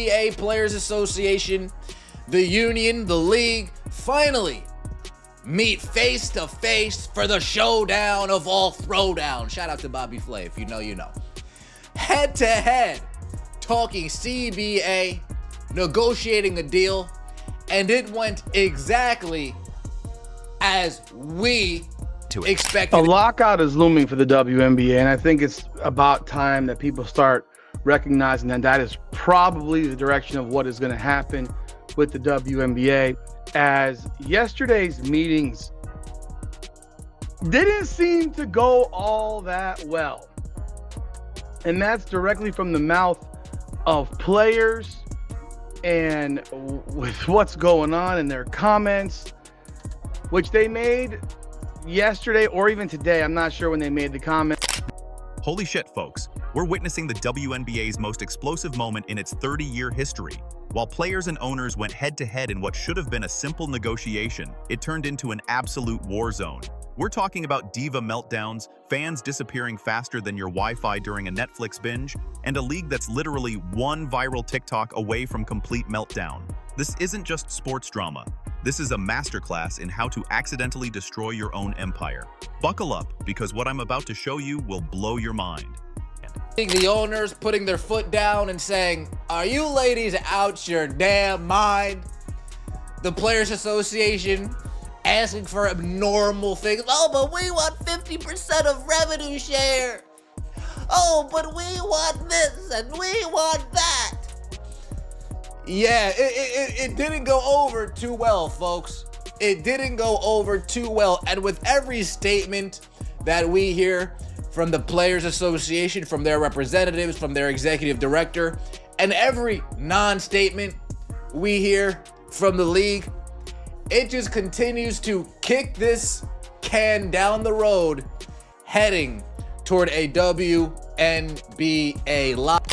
CBA Players Association, the union, the league, finally meet face to face for the showdown of all throwdown. Shout out to Bobby Flay. If you know, you know. Head to head, talking CBA, negotiating a deal, and it went exactly as we expected. A lockout is looming for the WNBA, and I think it's about time that people start recognizing that that is probably the direction of what is going to happen with the WNBA, as yesterday's meetings didn't seem to go all that well. And that's directly from the mouth of players, and with what's going on in their comments, which they made yesterday or even today. I'm not sure when they made the comment. Holy shit, folks. We're witnessing the WNBA's most explosive moment in its 30-year history. While players and owners went head-to-head in what should have been a simple negotiation, it turned into an absolute war zone. We're talking about diva meltdowns, fans disappearing faster than your Wi-Fi during a Netflix binge, and a league that's literally one viral TikTok away from complete meltdown. This isn't just sports drama. This is a masterclass in how to accidentally destroy your own empire. Buckle up, because what I'm about to show you will blow your mind. The owners putting their foot down and saying, "Are you ladies out your damn mind?" The Players Association asking for abnormal things. "Oh, but we want 50% of revenue share. Oh, but we want this and we want that." Yeah, it didn't go over too well, folks. It didn't go over too well. And with every statement that we hear from the Players Association, from their representatives, from their executive director, and every non-statement we hear from the league, it just continues to kick this can down the road, heading toward a WNBA lock.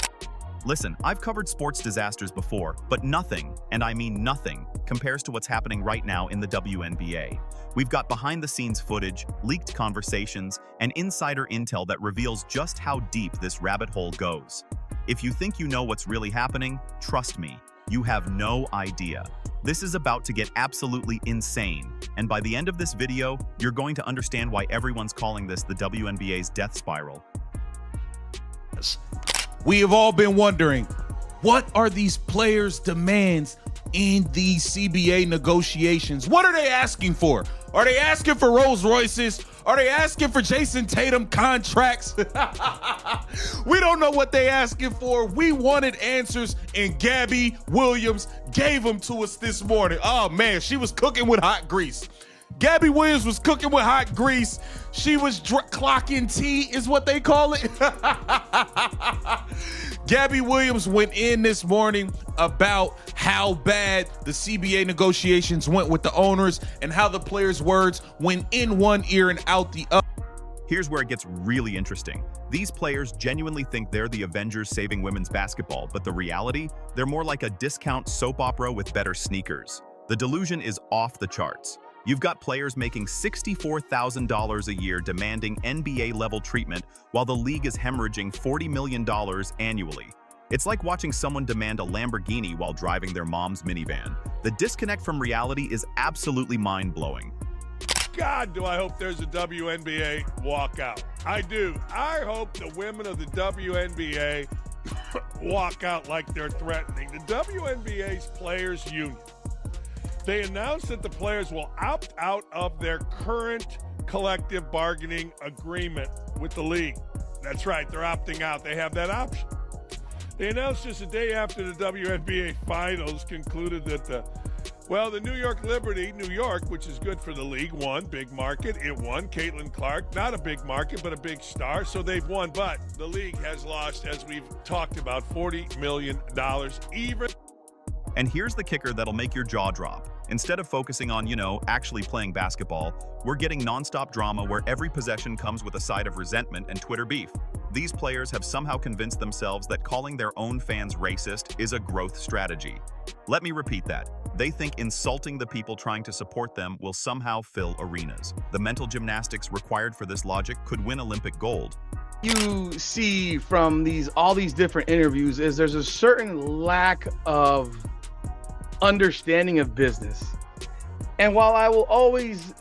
Listen, I've covered sports disasters before, but nothing, and I mean nothing, compares to what's happening right now in the WNBA. We've got behind-the-scenes footage, leaked conversations, and insider intel that reveals just how deep this rabbit hole goes. If you think you know what's really happening, trust me, you have no idea. This is about to get absolutely insane, and by the end of this video, you're going to understand why everyone's calling this the WNBA's death spiral. We have all been wondering, what are these players' demands in these CBA negotiations? What are they asking for? Are they asking for Rolls Royces? Are they asking for Jason Tatum contracts? We don't know what they asking for. We wanted answers, and Gabby Williams gave them to us this morning. Oh man, she was cooking with hot grease. Gabby Williams was cooking with hot grease. She was clocking tea, is what they call it. Gabby Williams went in this morning about how bad the CBA negotiations went with the owners and how the players' words went in one ear and out the other. Here's where it gets really interesting. These players genuinely think they're the Avengers saving women's basketball, but the reality? They're more like a discount soap opera with better sneakers. The delusion is off the charts. You've got players making $64,000 a year demanding NBA-level treatment, while the league is hemorrhaging $40 million annually. It's like watching someone demand a Lamborghini while driving their mom's minivan. The disconnect from reality is absolutely mind-blowing. God, do I hope there's a WNBA walkout. I do. I hope the women of the WNBA walk out like they're threatening. The WNBA's Players Union. They announced that the players will opt out of their current collective bargaining agreement with the league. That's right, they're opting out. They have that option. They announced just a day after the WNBA finals concluded that the New York Liberty, New York, which is good for the league, won. Big market. It won. Caitlin Clark, not a big market, but a big star. So they've won. But the league has lost, as we've talked about, $40 million. And here's the kicker that'll make your jaw drop. Instead of focusing on, actually playing basketball, we're getting nonstop drama where every possession comes with a side of resentment and Twitter beef. These players have somehow convinced themselves that calling their own fans racist is a growth strategy. Let me repeat that. They think insulting the people trying to support them will somehow fill arenas. The mental gymnastics required for this logic could win Olympic gold. you see from all these different interviews is there's a certain lack of understanding of business. And while I will always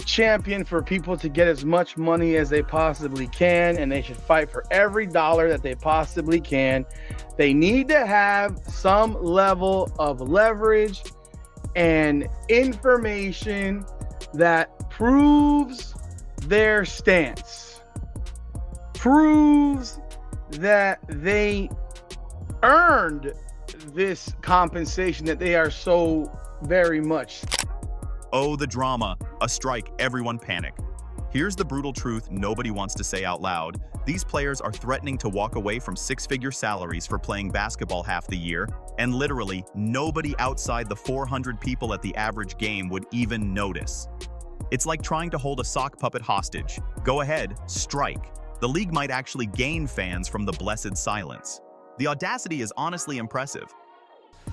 champion for people to get as much money as they possibly can, and they should fight for every dollar that they possibly can, they need to have some level of leverage and information that proves their stance, proves that they earned this compensation that they are so very much. Oh, the drama. A strike, everyone panic. Here's the brutal truth nobody wants to say out loud. These players are threatening to walk away from six-figure salaries for playing basketball half the year, and literally nobody outside the 400 people at the average game would even notice. It's like trying to hold a sock puppet hostage. Go ahead, strike. The league might actually gain fans from the blessed silence. The audacity is honestly impressive.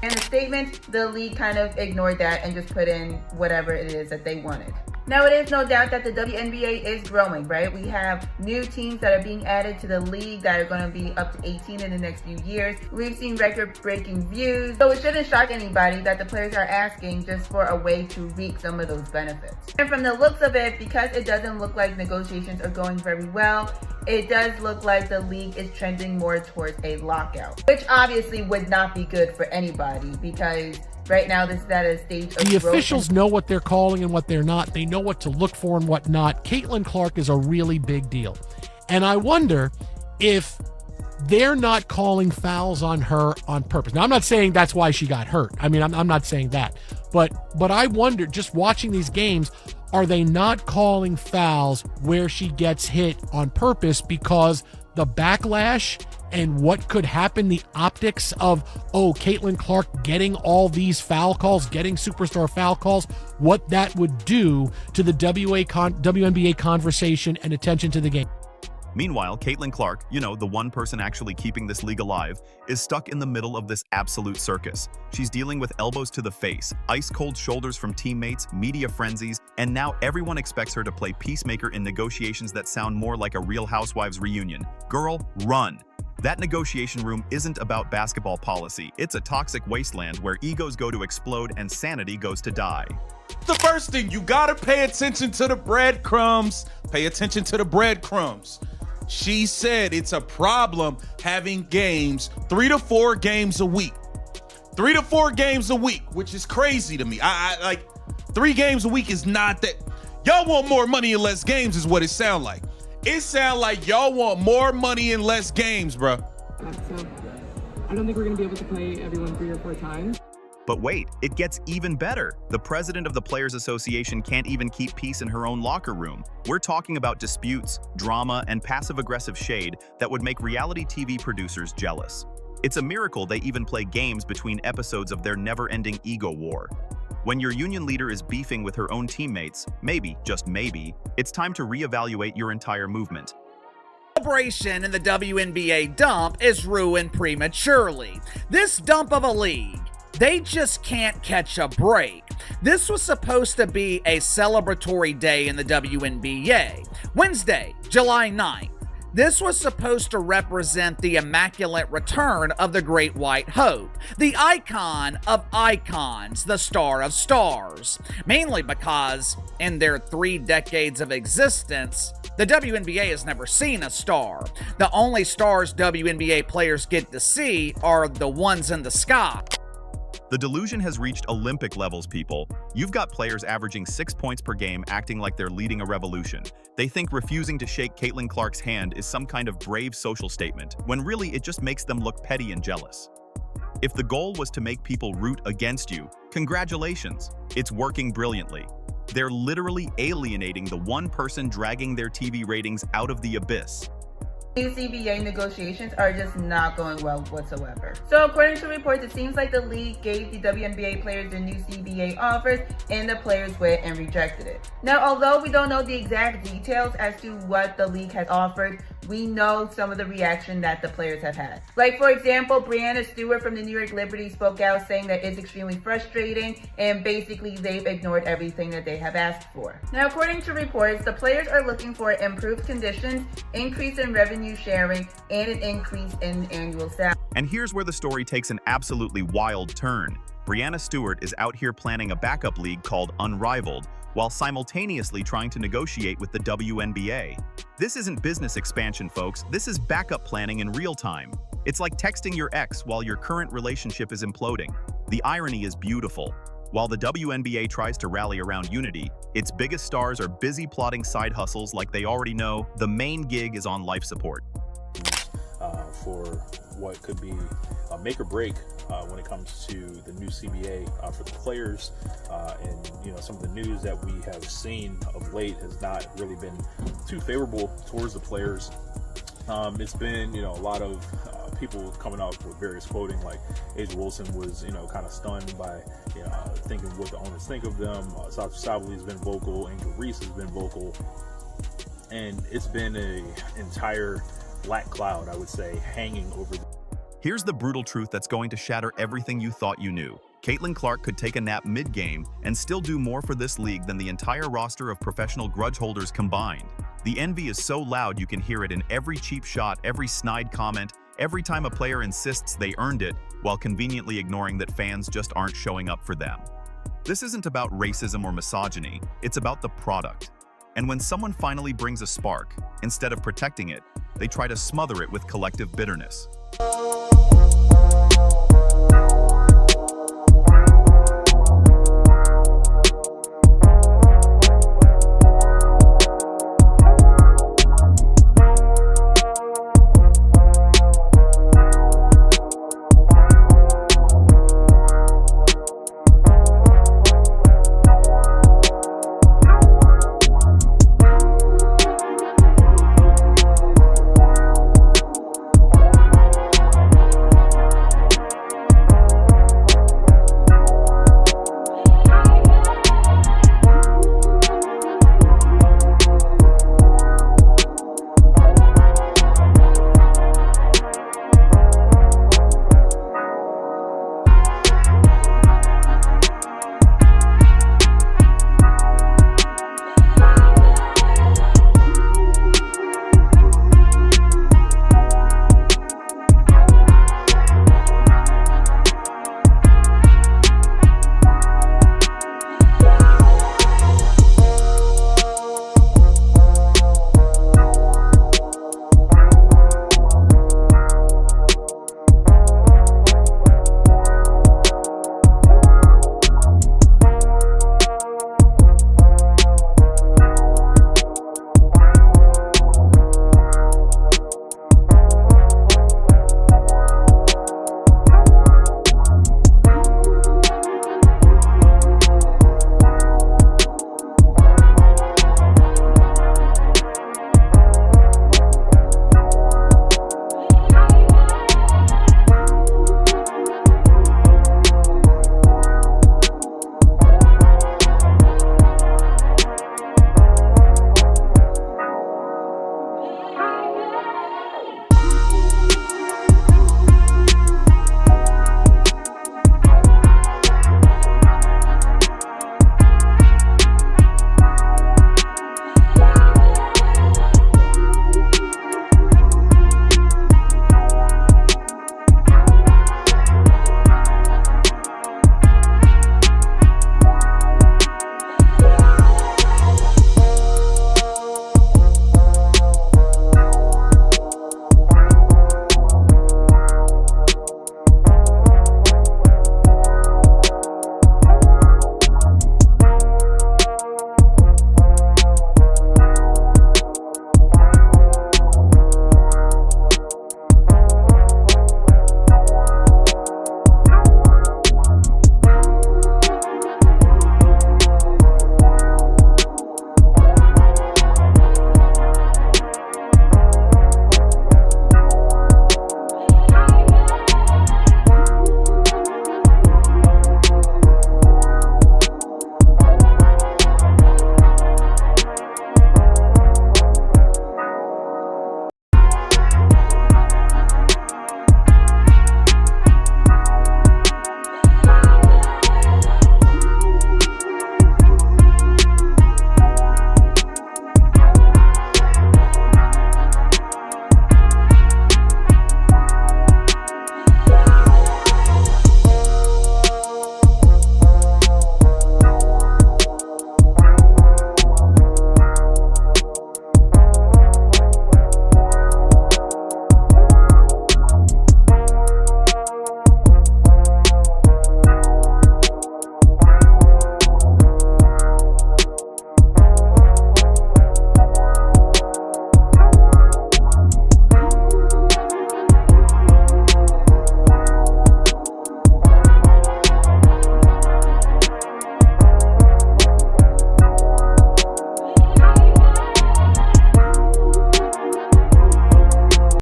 In the statement, the league kind of ignored that and just put in whatever it is that they wanted. Now, it is no doubt that the WNBA is growing, right? We have new teams that are being added to the league that are going to be up to 18 in the next few years. We've seen record-breaking views, so it shouldn't shock anybody that the players are asking just for a way to reap some of those benefits. And from the looks of it, because it doesn't look like negotiations are going very well, it does look like the league is trending more towards a lockout, which obviously would not be good for anybody because right now this is at a stage of the growth. officials know what they're calling and what they're not. They know what to look for and what not. Caitlin Clark is a really big deal. And I wonder if they're not calling fouls on her on purpose. Now, I'm not saying that's why she got hurt. I mean, I'm not saying that. But I wonder, just watching these games, are they not calling fouls where she gets hit on purpose because the backlash and what could happen, the optics of, oh, Caitlin Clark getting all these foul calls, getting superstar foul calls, what that would do to the WNBA conversation and attention to the game. Meanwhile, Caitlin Clark, the one person actually keeping this league alive, is stuck in the middle of this absolute circus. She's dealing with elbows to the face, ice-cold shoulders from teammates, media frenzies, and now everyone expects her to play peacemaker in negotiations that sound more like a Real Housewives reunion. Girl, run! That negotiation room isn't about basketball policy. It's a toxic wasteland where egos go to explode and sanity goes to die. The first thing, you gotta pay attention to the breadcrumbs. Pay attention to the breadcrumbs. She said it's a problem having games 3 to 4 games a week. 3 to 4 games a week, which is crazy to me. I like 3 games a week is not that. Y'all want more money and less games is what it sound like. It sound like y'all want more money and less games, bro. So I don't think we're gonna be able to play everyone 3 or 4 times. But wait, it gets even better. The president of the Players Association can't even keep peace in her own locker room. We're talking about disputes, drama, and passive-aggressive shade that would make reality TV producers jealous. It's a miracle they even play games between episodes of their never-ending ego war. When your union leader is beefing with her own teammates, maybe, just maybe, it's time to reevaluate your entire movement. Celebration in the WNBA dump is ruined prematurely. This dump of a league, they just can't catch a break. This was supposed to be a celebratory day in the WNBA. Wednesday, July 9th. This was supposed to represent the immaculate return of the Great White Hope, the icon of icons, the star of stars. Mainly because, in their 3 decades of existence, the WNBA has never seen a star. The only stars WNBA players get to see are the ones in the sky. The delusion has reached Olympic levels, people. You've got players averaging 6 points per game acting like they're leading a revolution. They think refusing to shake Caitlin Clark's hand is some kind of brave social statement, when really it just makes them look petty and jealous. If the goal was to make people root against you, congratulations, it's working brilliantly. They're literally alienating the one person dragging their TV ratings out of the abyss. New CBA negotiations are just not going well whatsoever. So according to reports, it seems like the league gave the WNBA players their new CBA offers and the players went and rejected it. Now, although we don't know the exact details as to what the league has offered, we know some of the reaction that the players have had. Like, for example, Brianna Stewart from the New York Liberty spoke out saying that it's extremely frustrating and basically they've ignored everything that they have asked for. Now, according to reports, the players are looking for improved conditions, increase in revenue sharing, and an increase in annual salary. And here's where the story takes an absolutely wild turn. Brianna Stewart is out here planning a backup league called Unrivaled, while simultaneously trying to negotiate with the WNBA. This isn't business expansion, folks. This is backup planning in real time. It's like texting your ex while your current relationship is imploding. The irony is beautiful. While the WNBA tries to rally around unity, its biggest stars are busy plotting side hustles like they already know the main gig is on life support. For what could be a make or break when it comes to the new CBA for the players, and some of the news that we have seen of late has not really been too favorable towards the players. It's been a lot of people coming up with various quoting, like A'ja Wilson was kind of stunned by thinking what the owners think of them. Sasha Sabali has been vocal, Angel Reese has been vocal, and it's been an entire black cloud, I would say, hanging over. Here's the brutal truth that's going to shatter everything you thought you knew. Caitlin Clark could take a nap mid-game and still do more for this league than the entire roster of professional grudge holders combined. The envy is so loud you can hear it in every cheap shot, every snide comment, every time a player insists they earned it, while conveniently ignoring that fans just aren't showing up for them. This isn't about racism or misogyny, it's about the product. And when someone finally brings a spark, instead of protecting it, they try to smother it with collective bitterness.